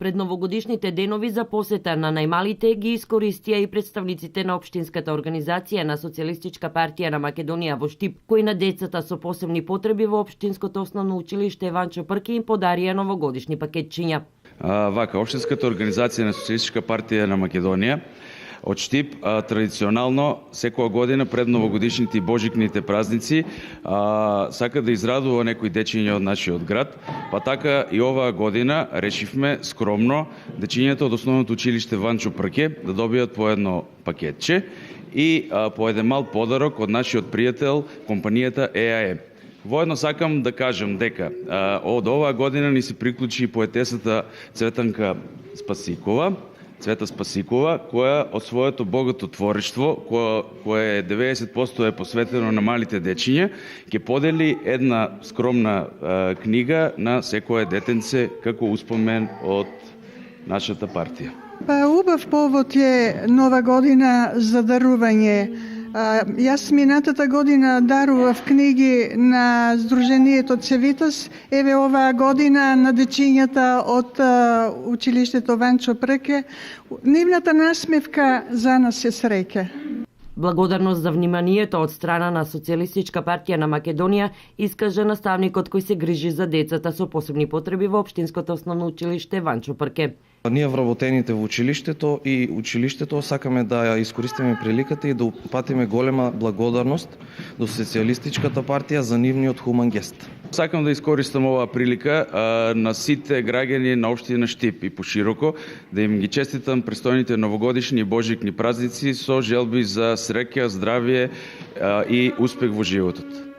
Пред новогодишните денови за посета на најмалите ги искористија и представниците на Општинската организација на Социјалистичка партија на Македонија во Штип, кои на децата со посебни потреби во Општинското основно училиште Ванчо Прке им подарија новогодишни пакетчиња. Општинската организација на Социјалистичка партија на Македонија од Штип традиционално секоја година пред новогодишните и божикните празници сака да израдува некои дечиња од нашиот град, па така и оваа година решивме скромно дечињата од основното училиште Ванчо Прке да добијат по едно пакетче и по еден мал подарок од нашиот пријател компанијата ЕАЕ. Воедно сакам да кажам дека од оваа година ни се приклучи поетесата Цветанка Цвета Спасикова, која од своето богато твориштво, кое 90% е посветено на малите дечиња, ќе подели една скромна книга на секое детенце како успомен од нашата партија. Па убав повод е нова година за дарување. Јас минатата година дарував книги на Сдруженијето Цевитас, еве оваа година на дечињата од училиштето Ванчо Прке. Нивната насмевка за нас е среќа. Благодарност за вниманието од страна на Социјалистичка партија на Македонија искаже наставникот кој се грижи за децата со посебни потреби во Општинското основно училиште Ванчо Прке. Ние вработените во училиштето и училиштето сакаме да ја искористиме приликата и да упатиме голема благодарност до Социјалистичката партија за нивниот хуман гест. Сакам да искористам оваа прилика на сите граѓани на општина Штип и пошироко да им ги честитам престојните новогодишни и божикни празници со желби за среќа, здравје и успех во животот.